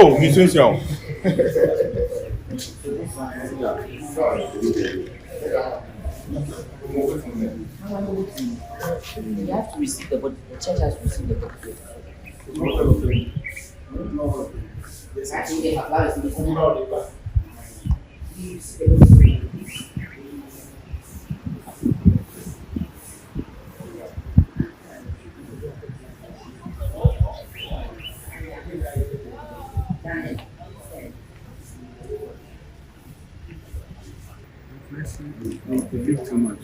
Oh, musician. You have to receive the body. The church has to receive the body. We believe too much.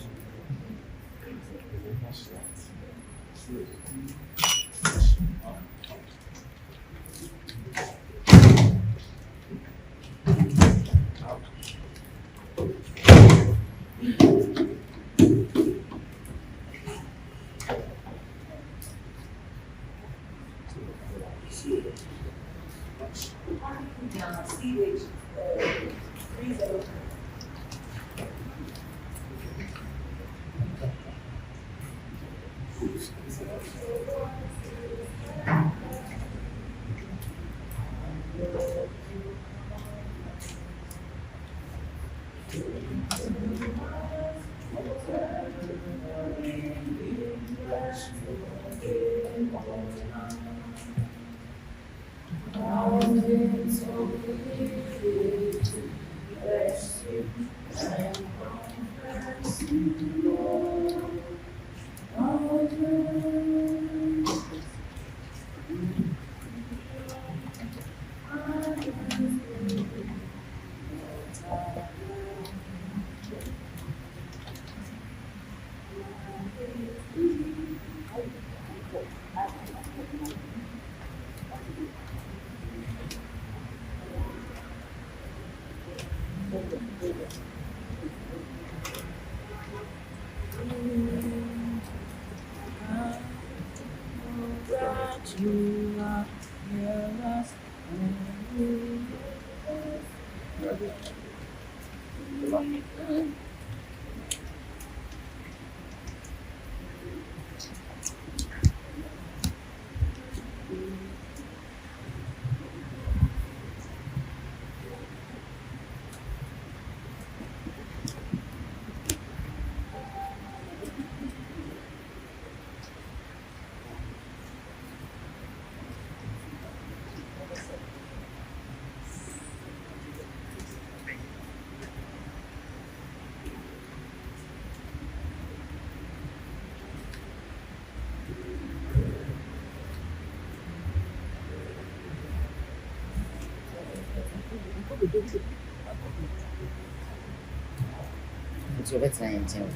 It's your bedtime, tell me.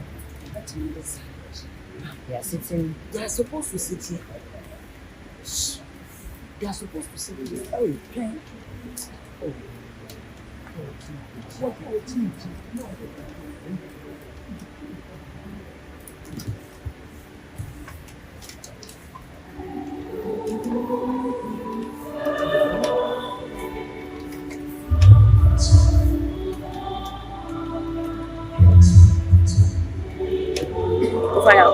They are sitting. They are supposed to sit here. They are supposed to sit here. Oh, okay. Oh. Fire.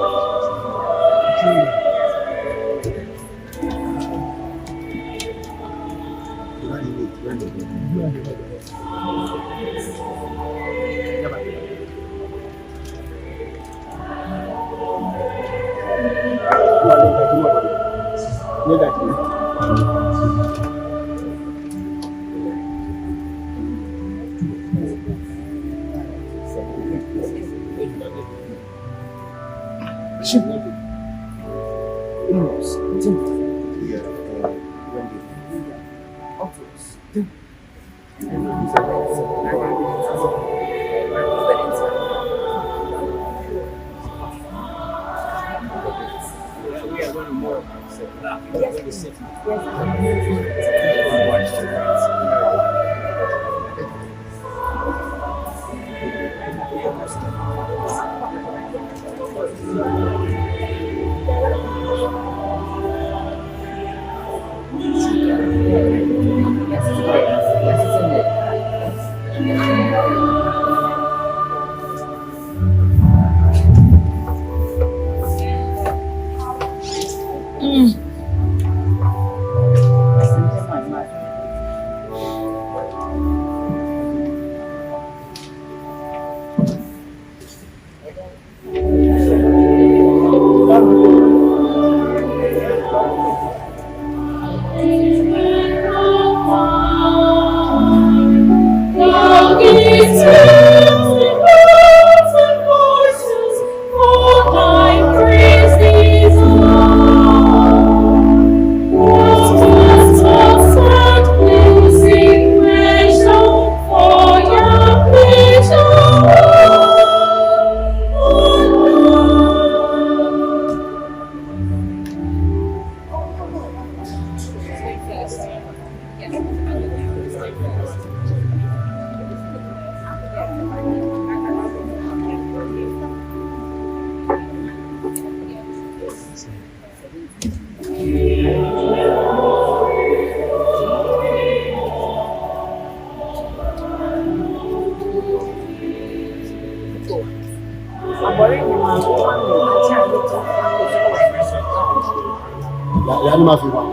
animals in one.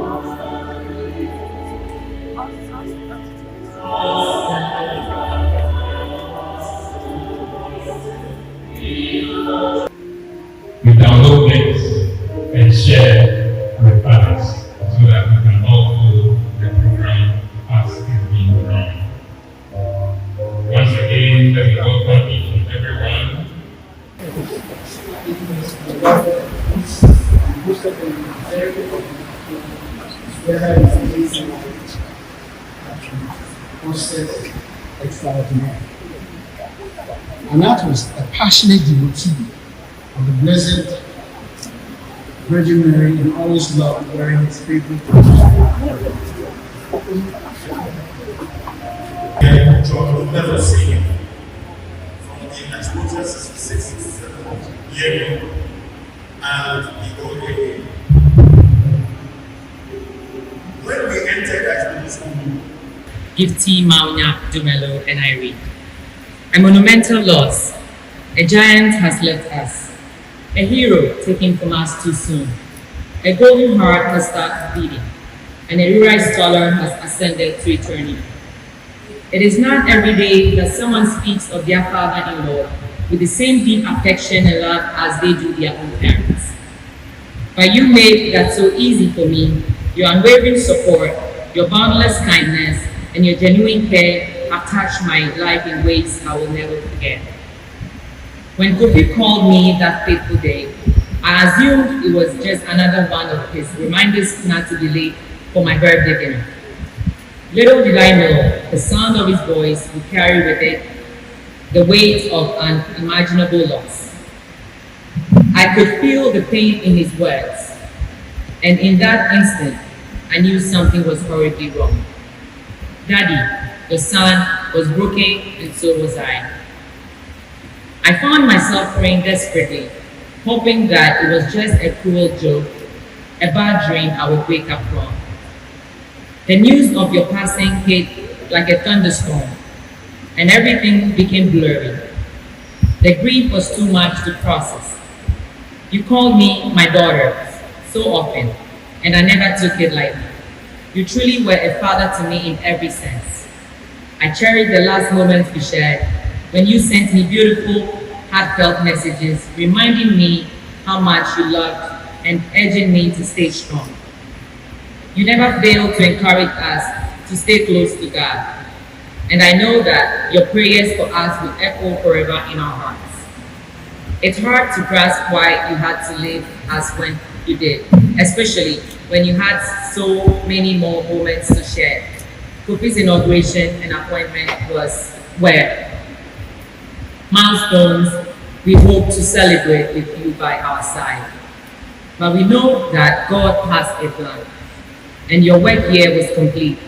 We download this and share with others so that we can all follow the program as it's being run. Once again, let me welcome each and everyone. Extraordinary. And that was a passionate devotee of the Blessed Virgin Mary and always loved wearing his favorite And John will never see him from the exposures 67 year and the old age. When we entered that school, Gifty, Maunya, Dumelo, and Irene. A monumental loss. A giant has left us. A hero taken from us too soon. A golden heart has stopped beating, and a rural scholar has ascended to eternity. It is not every day that someone speaks of their father-in-law with the same deep affection and love as they do their own parents. But you make that so easy for me. Your unwavering support, your boundless kindness, and your genuine care have touched my life in ways I will never forget. When Kofi called me that fateful day, I assumed it was just another one of his reminders not to be late for my birthday dinner. Little did I know the sound of his voice would carry with it the weight of an unimaginable loss. I could feel the pain in his words, and in that instant, I knew something was horribly wrong. Daddy, your son was broken, and so was I. I found myself praying desperately, hoping that it was just a cruel joke, a bad dream I would wake up from. The news of your passing hit like a thunderstorm, and everything became blurry. The grief was too much to process. You called me my daughter so often, and I never took it lightly. You truly were a father to me in every sense. I cherish the last moments we shared when you sent me beautiful, heartfelt messages reminding me how much you loved and urging me to stay strong. You never failed to encourage us to stay close to God, and I know that your prayers for us will echo forever in our hearts. It's hard to grasp why you had to leave us when you did, especially when you had so many more moments to share. Kofi's inauguration and appointment were milestones we hope to celebrate with you by our side. But we know that God has a plan, and your work here was complete.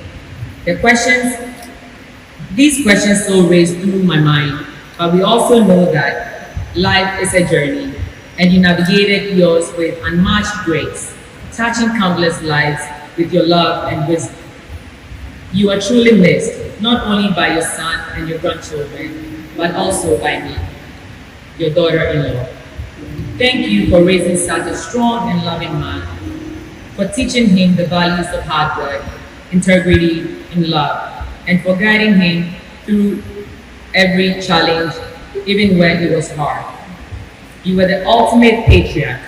These questions still race through my mind, but we also know that life is a journey, and you navigated yours with unmatched grace, touching countless lives with your love and wisdom. You are truly missed, not only by your son and your grandchildren, but also by me, your daughter-in-law. Thank you for raising such a strong and loving man, for teaching him the values of hard work, integrity, and love, and for guiding him through every challenge, even when it was hard. You were the ultimate patriarch,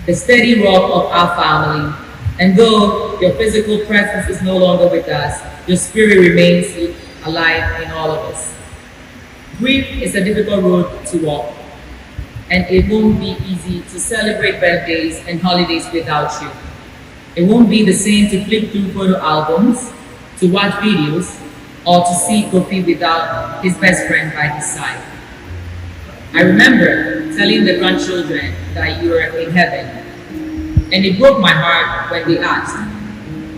the steady rock of our family, and though your physical presence is no longer with us, your spirit remains alive in all of us. Grief is a difficult road to walk, and it won't be easy to celebrate birthdays and holidays without you. It won't be the same to flip through photo albums, to watch videos, or to see Kofi without his best friend by his side. I remember telling the grandchildren that you were in heaven, and it broke my heart when they asked,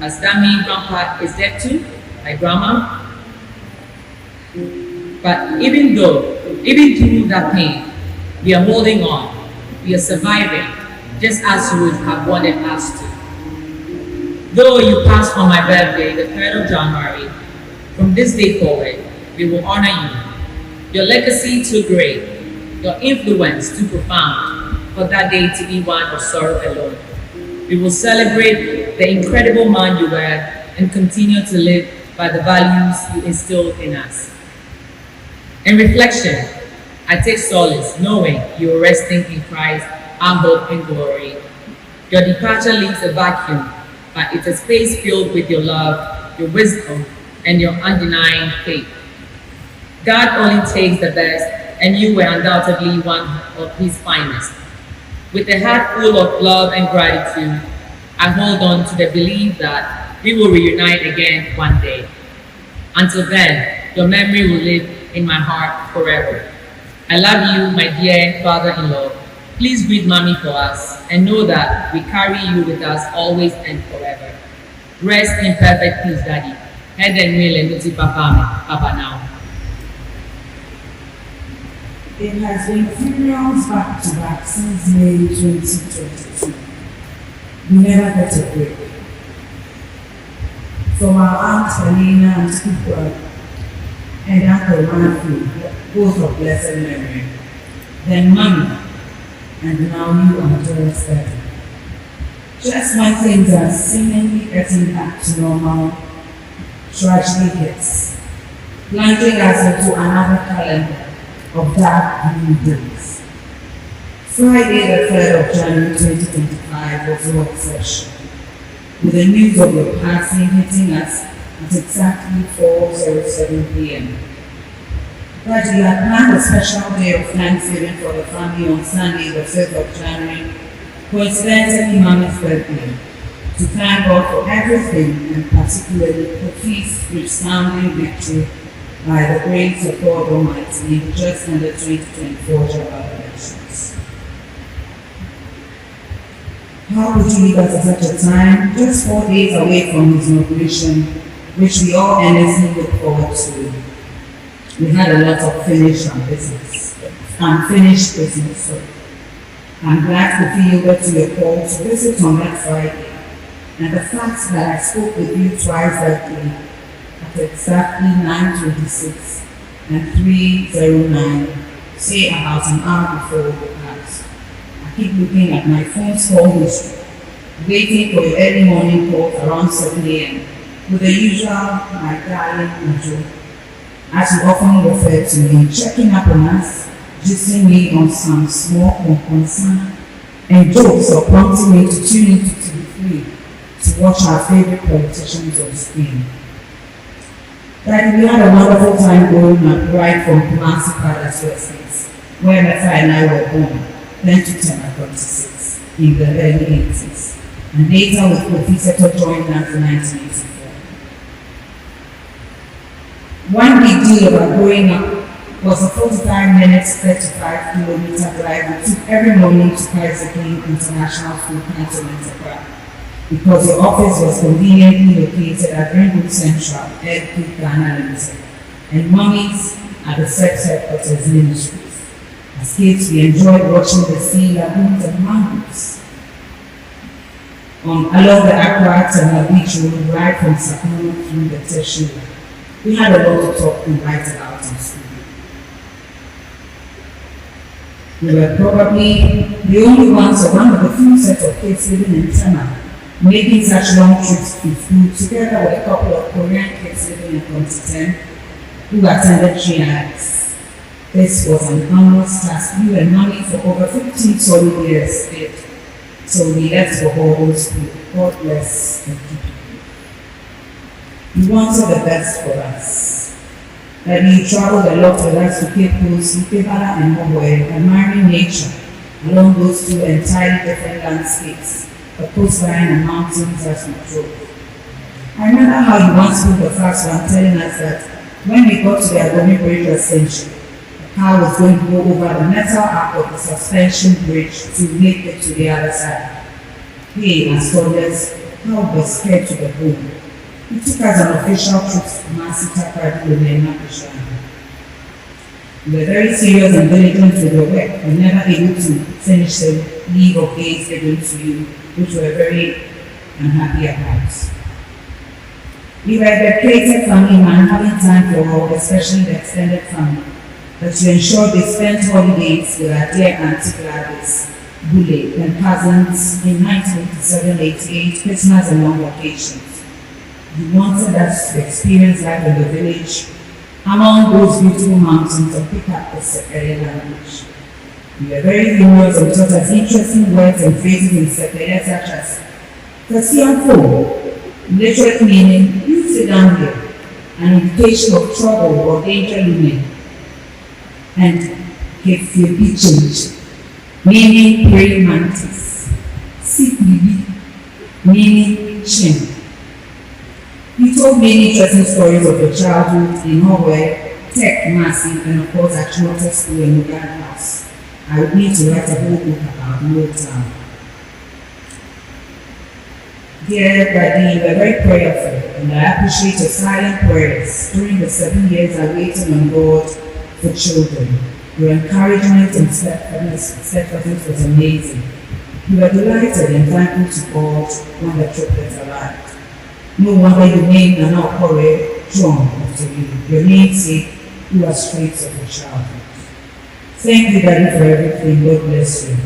"Does that mean Grandpa is dead too, like Grandma?" But even through that pain, we are holding on, we are surviving, just as you would have wanted us to. Though you passed on my birthday, the 3rd of January, from this day forward, we will honor you. Your legacy too great, your influence too profound, for that day to be one of sorrow alone. We will celebrate the incredible man you were and continue to live by the values you instilled in us. In reflection, I take solace knowing you are resting in Christ, our hope and glory. Your departure leaves a vacuum, but it's a space filled with your love, your wisdom, and your undenying faith. God only takes the best, and you were undoubtedly one of his finest. With a heart full of love and gratitude, I hold on to the belief that we will reunite again one day. Until then, your memory will live in my heart forever. I love you, my dear father-in-law. Please greet mommy for us and know that we carry you with us always and forever. Rest in perfect peace, Daddy. Head and will and Nuti Papa now. It has been funerals back to back since May 2022. We never get a break. From our Aunt Helena and Cooper and Uncle Matthew, both of blessed memory, then Mommy, and now you are Doris Betty. Just when things are seemingly getting back to normal, tragedy hits, plunging us into another calendar of dark blue days. Friday the 3rd of January 2025 was no exception, with the news of your passing hitting us at exactly 4:07 p.m. But we had planned a special day of Thanksgiving for the family on Sunday the 5th of January, coincidentally Mommy's birthday, to thank God for everything and particularly the peace resounding victory by the grace of God Almighty in just in the 2024 general elections. How would you leave us at such a time, just 4 days away from his inauguration, which we all earnestly look forward to? We had a lot of unfinished business. So I'm glad to feel that to your call to visit on that Friday, and the fact that I spoke with you twice that day at exactly 9:26 and 3:09, say about an hour before the pass. I keep looking at my phone's call history, waiting for your early morning call around 7 a.m. with the usual, my darling Majo, as you often refer to me, checking up on us, gisting me on some small concern and jokes or prompting me to tune into TV3 to watch our favorite politicians on screen. But we had a wonderful time growing up right from Kumasi Palace to Estates, where Meta and I were born, then to Tema 26 in the early 80s, and later with Professor joined us in 1984. One big deal about growing up was a 45 minutes, 35-kilometer drive we took every morning to Kaiserslautern International School, Canton, because your office was conveniently located at Greenwood Central, Edgewood, Ghana Limited, and Mommy's at the sex headquarters ministries. As kids, we enjoyed watching the sea lagoons and mangroves along the Aqua and Beach Road right from Sakano through the Tertiary. We had a lot to talk and write about in school. We were probably the only ones or one of the few set of kids living in Tema, making such long trips to school together with a couple of Korean kids living in 2010 who attended GIS. This was an arduous task you and Mommy for over 15 solid years did. So we left for Bobo School. God bless and keep you. You wanted the best for us. That you traveled a lot with us to Cape Coast, Ikebala and Moboe, admiring nature along those two entirely different landscapes, the coastline and mountains as we drove. I remember how you once told the first one telling us that when we got to the Agoni Bridge Ascension, the car was going to go over the metal arc of the suspension bridge to make it to the other side. Hey, as toddlers, how we were scared to the bone. He took us on official trips to Masita Pradu and Napishan. We were very serious and diligent with your work and never able to finish the leave of days given to you, which we were very unhappy about. We were a dedicated family man, having time for all, especially the extended family, but to ensure they spent holidays with our dear Auntie Gladys, bullied and cousins in 1987-88, Christmas and long vacations. You wanted us to experience life in the village among those beautiful mountains and pick up the Sekeria language. You were very humorous and taught us interesting words and phrases in Sekeria such as Kasianfo, literal meaning, you sit down here, an indication of trouble or danger looming, and Kefibichage, meaning praying mantis, Sipibi, meaning chin. He told many interesting stories of your childhood in Norway, Tech, Massive, and of course at Water School in Uganda House. I would need to write a whole book about New Town. Dear Daddy, you were very prayerful, and I appreciate your silent prayers during the 7 years I waited on God for children. Your encouragement and steadfastness was amazing. You were delighted and thankful to God when the triplets arrived. No wonder you named Nana Okore John after you, your namesake, who was traits of your childhood. Thank you, Daddy, for everything. God bless you.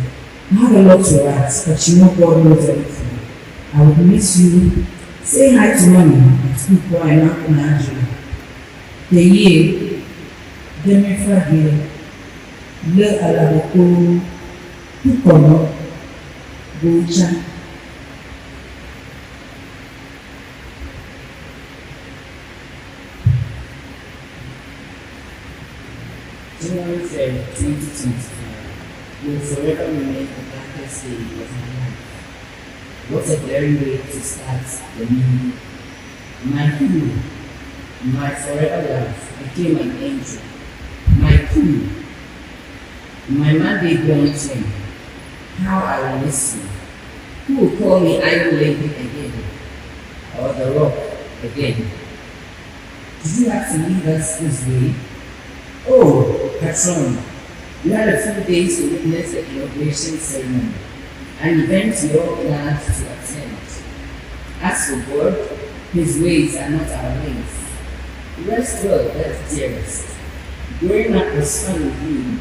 I have a lot to ask, but you know God knows everything. I will miss you. Say hi to Mommy. It's good boy and Uncle Nigeria. The year, Demifragile, Le Alaboko, Pukono, Bocha. January 3rd, 2024 will forever remain the darkest day of my life. What a glaring way to start the new year. My hero, my forever love, became an angel. My queen, my Monday born twin. How I will miss you. Who will call me Iron Lady again? Or the Rock again? Did you have to leave us this way? Oh, patron, we had a few days to witness the inauguration ceremony, an event we all planned to attend. As for God, his ways are not our ways. Rest well, that's dearest. Growing up was fun with you.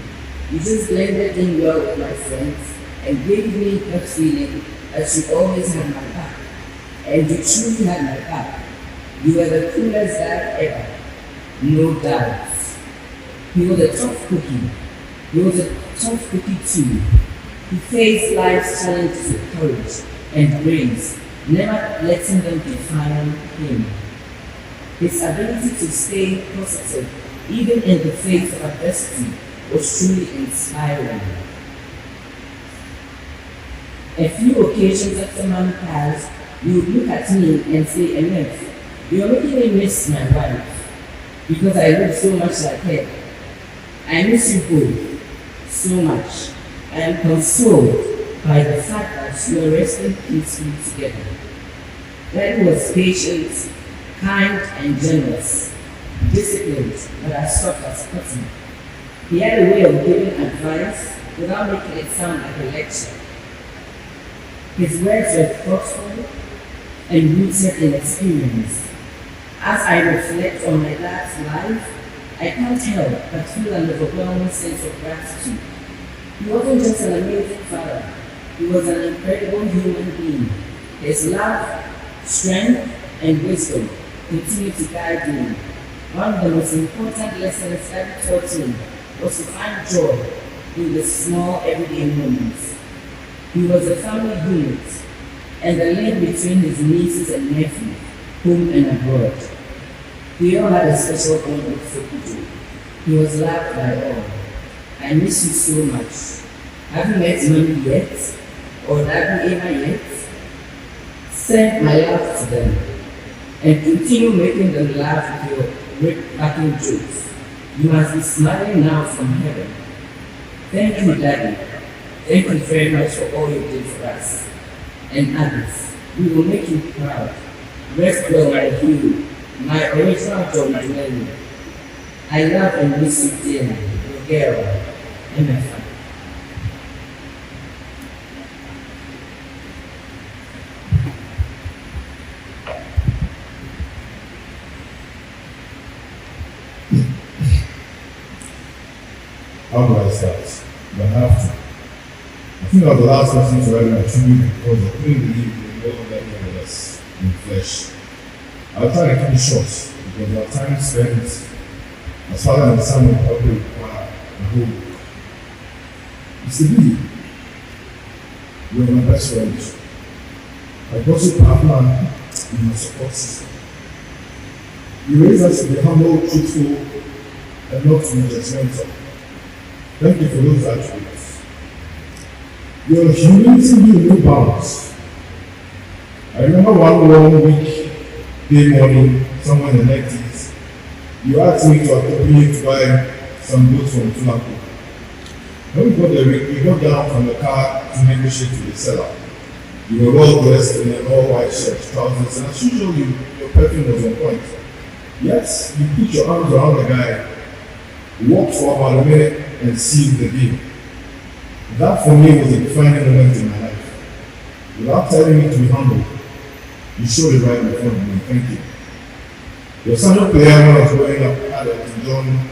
You just blended in well with my friends and gave me that feeling that you always had my back. And you truly had my back. You were the coolest dad ever. No doubt. He was a tough cookie. He was a tough cookie too. He faced life's challenges with courage and grace, never letting them define him. His ability to stay positive, even in the face of adversity, was truly inspiring. A few occasions after Mom passed, you would look at me and say, Enough, you're making me miss my wife, because I look so much like her. I miss you both so much. I am consoled by the fact that you are resting peacefully together. Daddy was patient, kind, and generous, disciplined, but as soft as cotton. He had a way of giving advice without making it sound like a lecture. His words were thoughtful and rooted in experience. As I reflect on my dad's life, I can't help but feel an overwhelming sense of gratitude. He wasn't just an amazing father, he was an incredible human being. His love, strength, and wisdom continue to guide me. One of the most important lessons that he taught me was to find joy in the small everyday moments. He was a family unit and the link between his nieces and nephews, home and abroad. We all had a special bond with Fukudu. He was loved by all. I miss you so much. Have you met Mommy yet? Or Daddy Emma yet? Send my love to them and continue making them laugh with your backing jokes. You must be smiling now from heaven. Thank you, Daddy. Thank you very much for all you did for us and others. We will make you proud. Rest well, my hero, my original John Dumelo. I love and miss you dearly, your girl, MFA. How do I start? You have to. I think I was the last person to write my tribute because I couldn't believe we were no longer here with us in flesh. I'll try to keep it short because our time spent as father and son will probably require a whole book. Mr. B, you are my best friend. I got you partner in my support system. You raised us to be humble, truthful, and not to be judgmental. Thank you for those attributes. Your humility knew no bounds. I remember one long weekday morning, somewhere in the 90s, you asked me to accompany you to buy some goods from Dumelo. When we got there, we got down from the car to negotiate with the seller. You were well dressed in an all-white shirt, trousers, and as usual, your perfume was on point. Yes, you put your arms around the guy, walked for about a minute, and sealed the deal. That for me was a defining moment in my life. Without telling me to be humble, you showed it right in front of me. Thank you. Your son player when I was growing up had Elton John,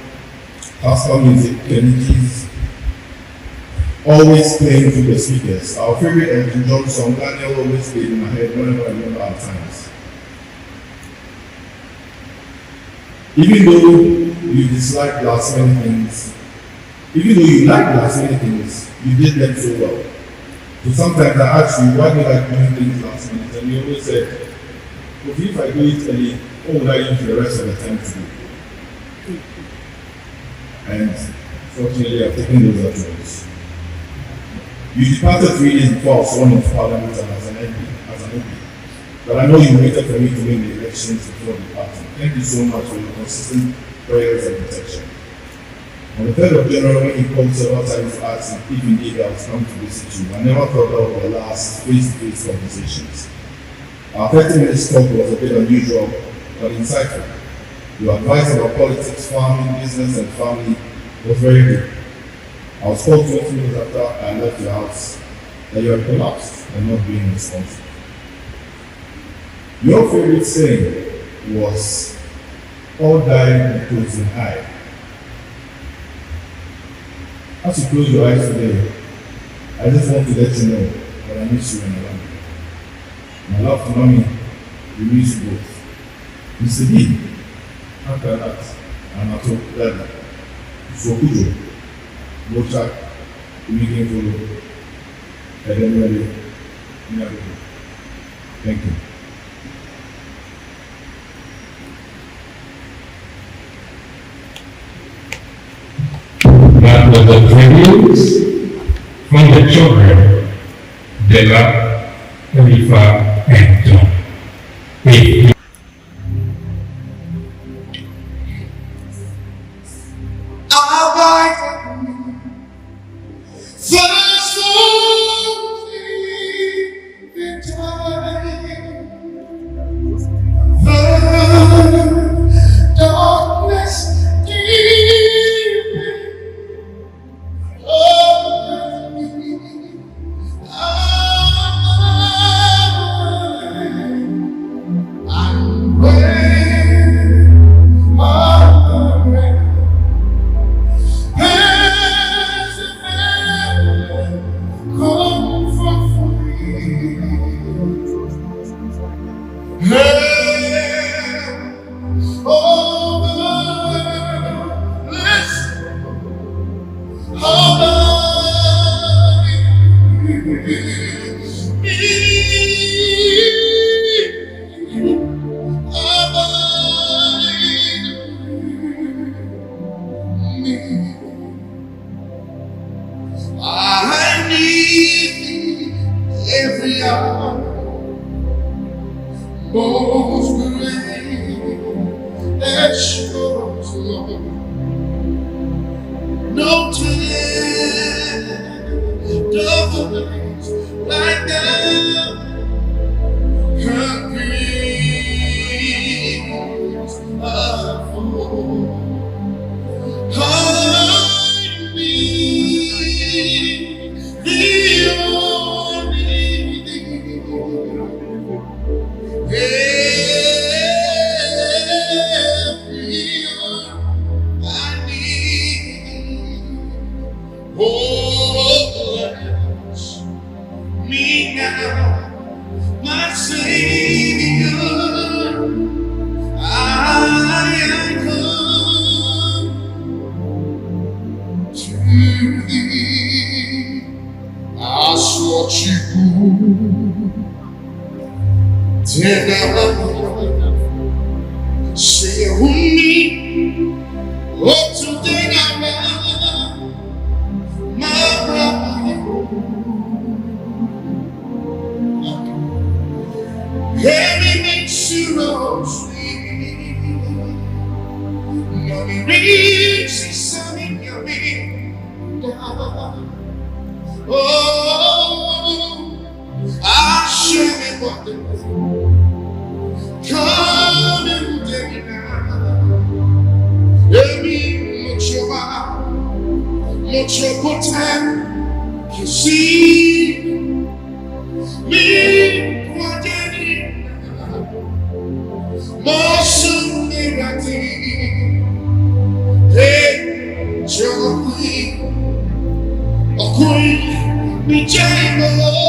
classical music, Kennedy's, always playing through the speakers. Our favorite Elton John song, Daniel, always played in my head whenever I remember our times. Even though you dislike last minute things, even though you like last minute things, you did them so well. So sometimes I asked you, why do you like doing things last minute? And you always said, well, if I do it early, what would I use the rest of the time to do? And fortunately, I've taken those attributes. You departed 3 days before I was sworn into Parliament and as an MP. But I know you waited for me to win the elections before departing. Thank you so much for your consistent prayers and protection. On the 3rd of January, when you called several times to ask if indeed I was coming to visit you, I never thought that was the last face-to-face conversations. Our 30-minute talk was a bit unusual, but insightful. Your advice about politics, farming, business, and family was very good. I was told 20 minutes after I left your house that you had collapsed and not being responsive. Your favorite saying was, all die with closing eye. As you close your eyes today, I just want to let you know that I miss you and I love you. My love to mommy, we miss you both. Mr. D, after that, I'm at home, Daddy. For Kujo, go track, immediate follow, and then ready. Thank you. That was the tribute from the children, Della, Olifa, and John. I need thee every hour, most great assurance, Lord. No tenderness like that can peace afford. Hide me, the only thing. Everyone I need. Oh, yes. Say me, oh today I'm my brother. Heavy makes you roll sweet. Mommy reads the sun in your down. Oh, I share me what the come and take it now. Let me mucho potem, you see me, what you need, more soon than I think. Hey, your queen, a queen, be jammer.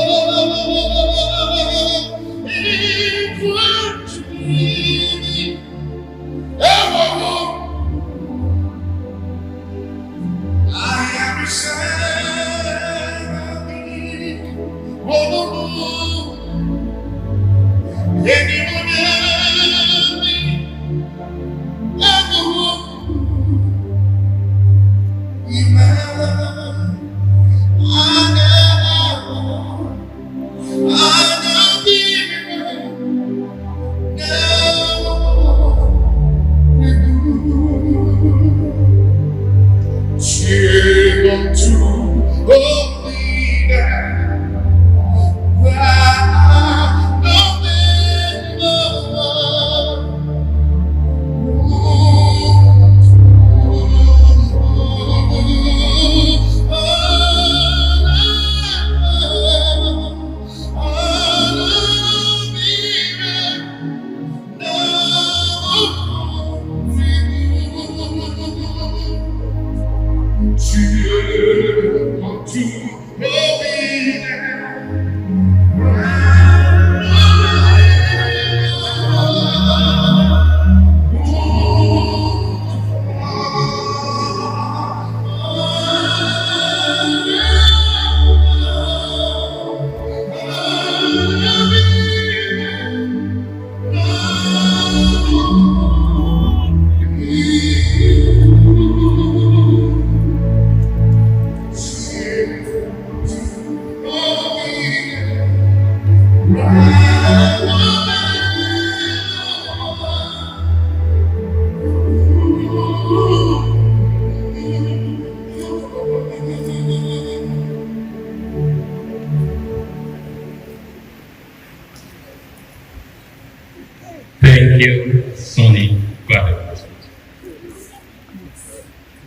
Thank you, Sonny.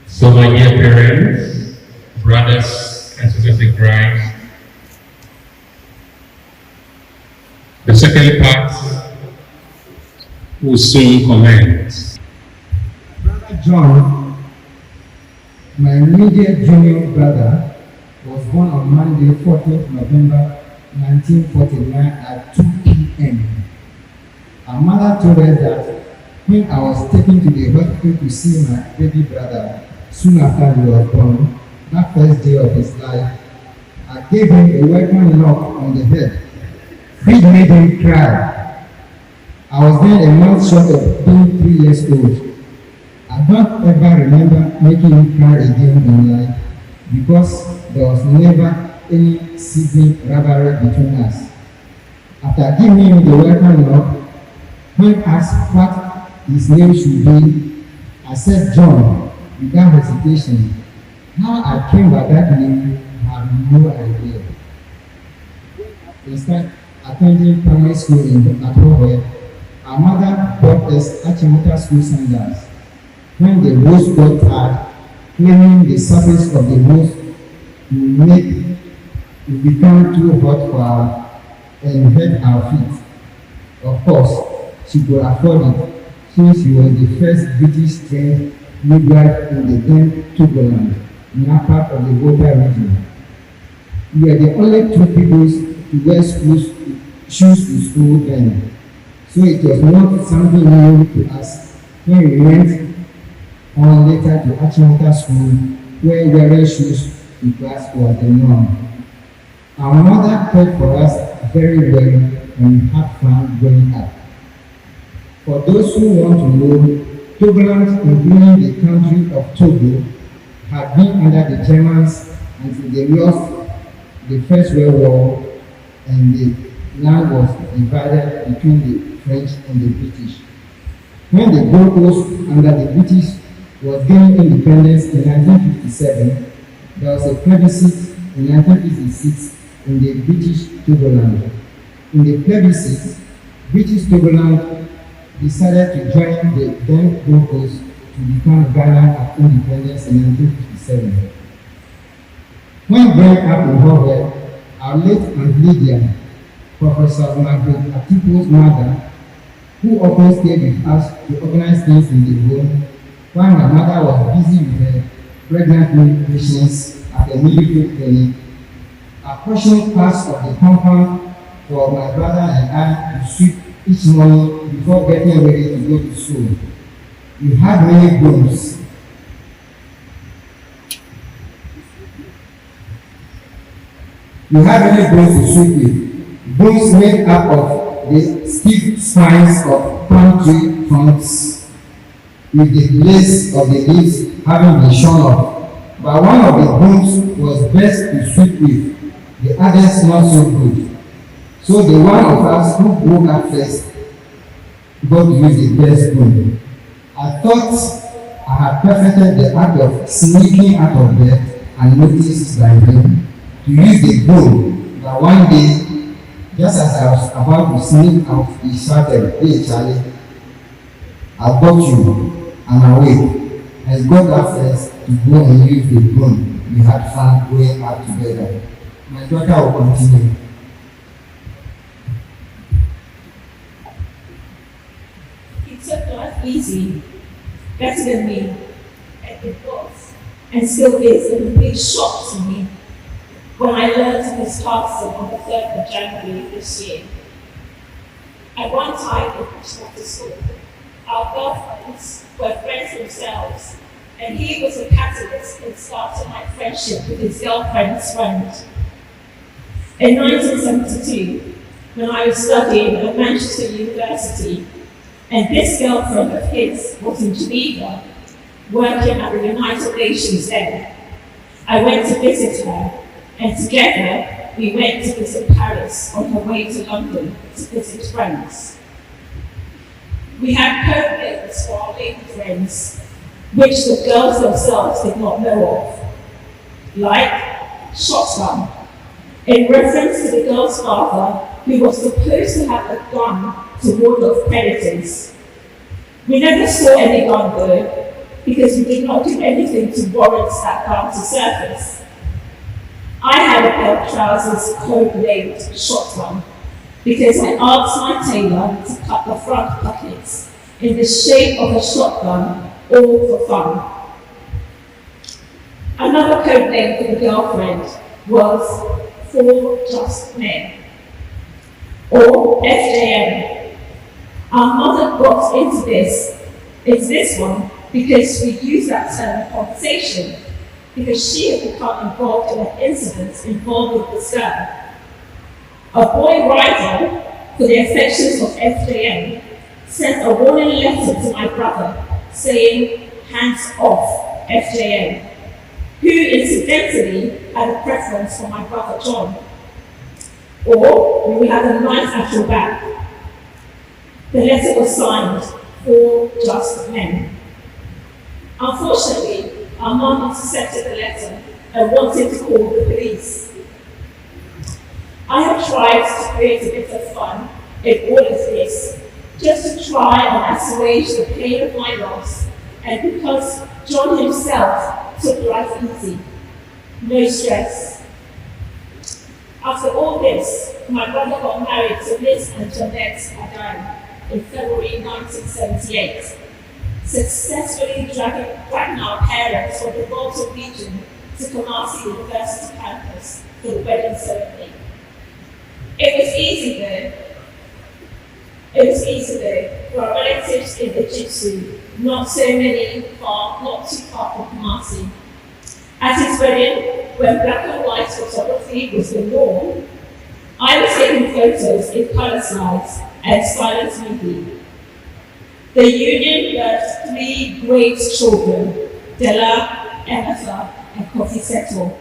So, my dear parents, brothers, and sisters in Christ, the second part will soon commence. Brother John, my immediate junior brother, was born on Monday, 14th November 1949 at 2 p.m. Our mother told us that when I was taken to the hospital to see my baby brother soon after he was born, that first day of his life, I gave him a welcome knock on the head, which made him cry. I was then a month short of being 3 years old. I don't ever remember making him cry again in life because there was never any sibling rivalry between us. After giving him the welcome knock, when asked what his name should be, I said John without hesitation. How I came by that name, I have no idea. Instead, attending primary school at Howell, our mother bought us Achimota school sandals. When the rose got hard, cleaning the surface of the rose would become too hot for her and hurt our feet. Of course, she could afford it since she was the first British trained midwife in the then Togoland, now part of the Volta region. We were the only two people to wear shoes to school then, so it was not something new to us when we went on later to Achimota school, where wearing shoes to class was the norm. Our mother cared for us very well and had fun growing up. For those who want to know, Togoland, including the country of Togo, had been under the Germans until they lost the First World War and the land was divided between the French and the British. When the Gold Coast under the British was given independence in 1957, there was a plebiscite in 1956 in the British Togoland. In the plebiscite, British Togoland decided to join the then Gold Coast to become Ghana at independence in 1957. When growing up in Howell, our late Aunt Lydia, Professor Margaret Atipo's mother, who often stayed with us to organize things in the home, while my mother was busy with her pregnant patients at a military clinic, apportioned parts of the compound for my brother and I to sweep each morning before getting ready to go to school. We had many brooms. We had many brooms to sweep with, brooms made up of the stiff spines of palm tree trunks, with the lace of the leaves having been shorn off. But one of the brooms was best to sweep with, the others not so good. So the one of us who woke up first got to use the best broom. I thought I had perfected the act of sneaking out of bed and noticed by him to use the broom, but one day, just as I was about to sneak out, he shouted, "Hey Charlie, I've got you, I'm awake." I got up first to go and use the broom. We had fun growing up together. My daughter will continue. It took life easy, better than me, and it was, and still is, a big shock to me when I learned his passing on the 3rd of January this year. At one time in Ashford School, our girlfriends were friends themselves, and he was a catalyst in starting my friendship with his girlfriend's friend. In 1972, when I was studying at Manchester University, and this girlfriend of his was in Geneva, working at the United Nations there, I went to visit her, and together we went to visit Paris on her way to London to visit friends. We had code names for our lady friends, which the girls themselves did not know of, like shotgun, in reference to the girl's father, who was supposed to have a gun to ward off predators. We never saw any gun though, because we did not do anything to warrant that gun to surface. I had a pair of trousers code-named shotgun because I asked my tailor to cut the front pockets in the shape of a shotgun, all for fun. Another code name for the girlfriend was For Just Men, or FJM. Our mother got into this one because we use that term in conversation, because she had become involved in an incident involving the girl. A boy rival for the affections of FJM sent a warning letter to my brother saying, "Hands off, FJM," who incidentally had a preference for my brother John. Or we had a knife at your back. The letter was signed, For Just Men. Unfortunately, our mom intercepted the letter and wanted to call the police. I have tried to create a bit of fun in all of this, just to try and assuage the pain of my loss, and because John himself took life easy, no stress. After all this, my brother got married to Liz and Jeanette Adam in February 1978, successfully dragging our parents from the Baltic region to Kumasi University campus for the wedding ceremony. It was easy though for our relatives in Egyptian, not too far from Kumasi. At his wedding, when black and white photography was the norm, I was taking photos in color slides and silent TV. The union birthed 3 great children, Della, Emertha, and Kofi Seto.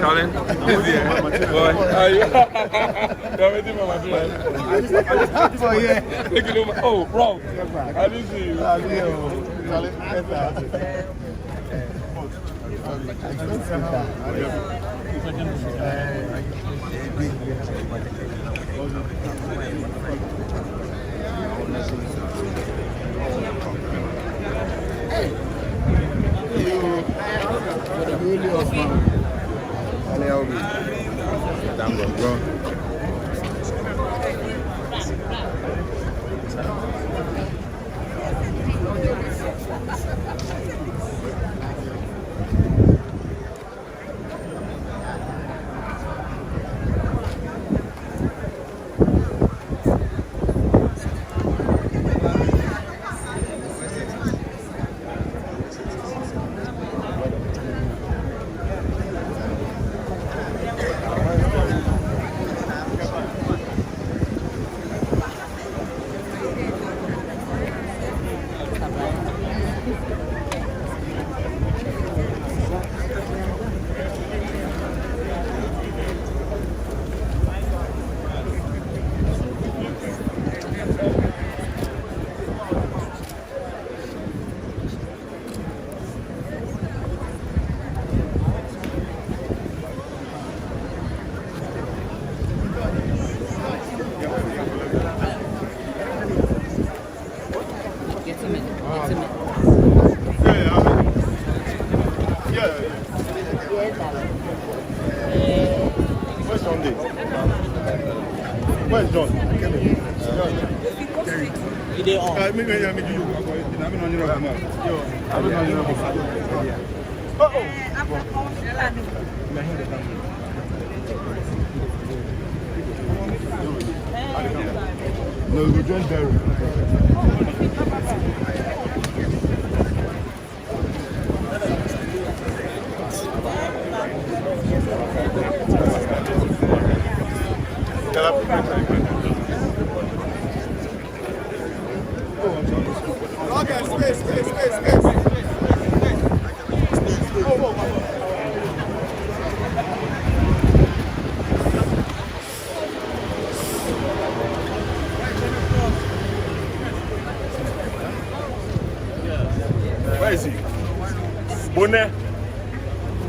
Colin, boy, are you? Oh yeah. Oh, bro, I didn't see you. It's a minute. It's a minute. Where's John? Where's John? No, we joined Derry. Where is he? Bonnet.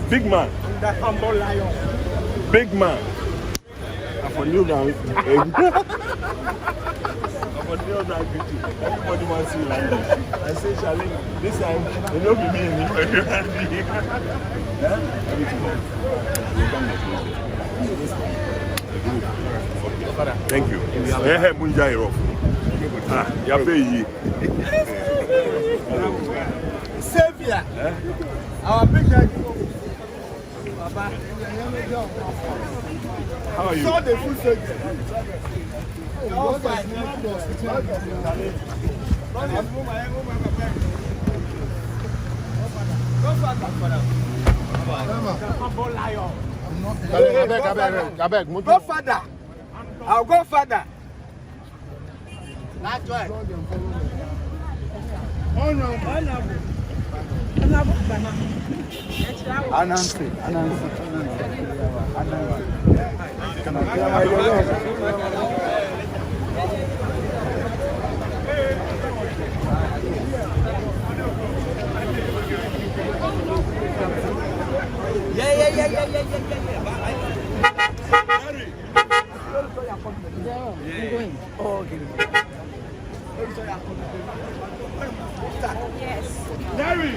Big man. The humble lion. Big man. I'm for new now. I'm for new now. Everybody wants to see like this. I say, Charlie, this time, you know, be me anymore. Thank you. Savior. Our big guy. How are you? Saw the food savior. All fine. Go father. I'll go father. That's right. Oh no. Anansi. Yes. Larry.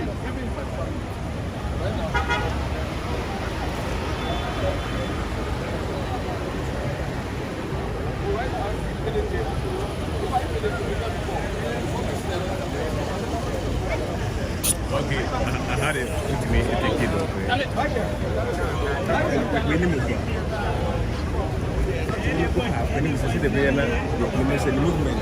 Okay, I had it with me. We need to see the movement.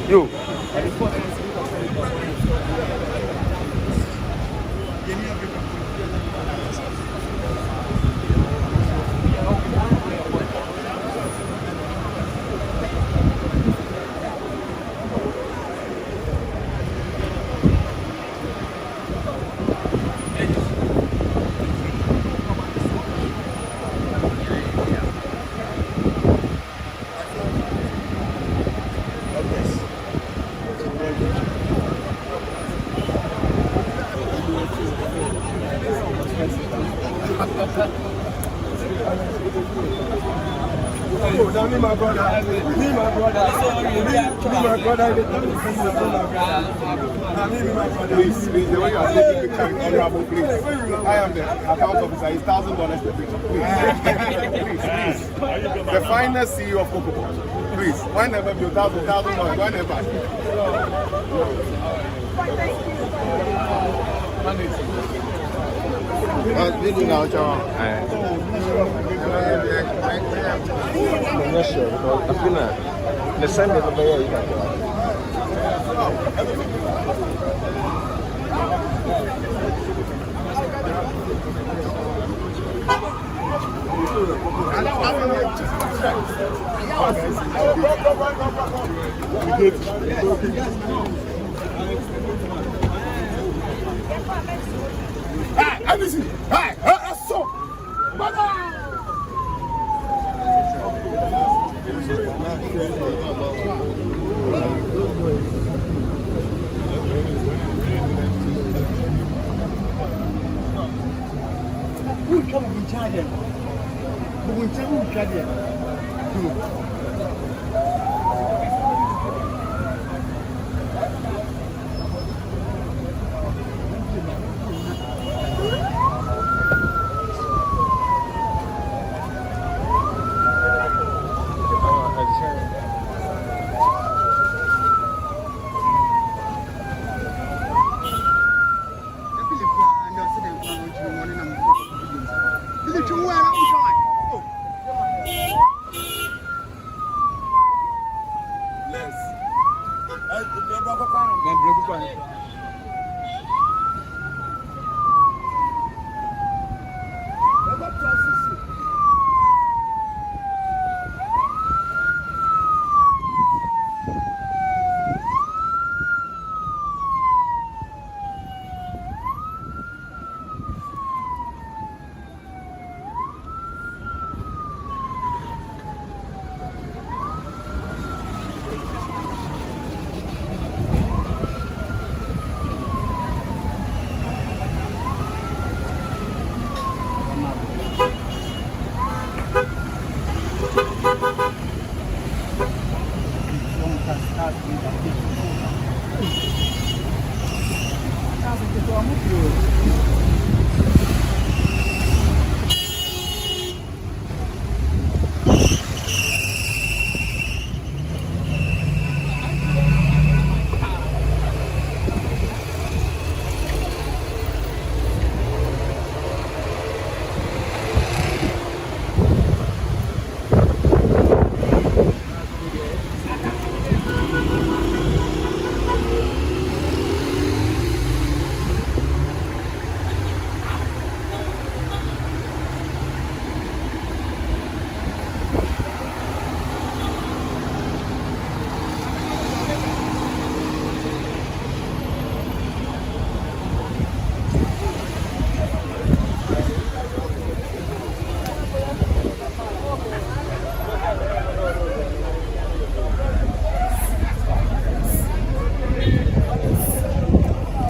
Yo. Me, my brother. Me, my brother. Please, the way you are taking picture is honorable, please. I am the account officer. It's $1,000 per picture. Please. The finest CEO of Coco. Please, why never be $1,000? Why never? I'm not sure because I feel like the sun is over here. Hi, everything. Hi, so. charge. But when someone charge, Casa que eu amo,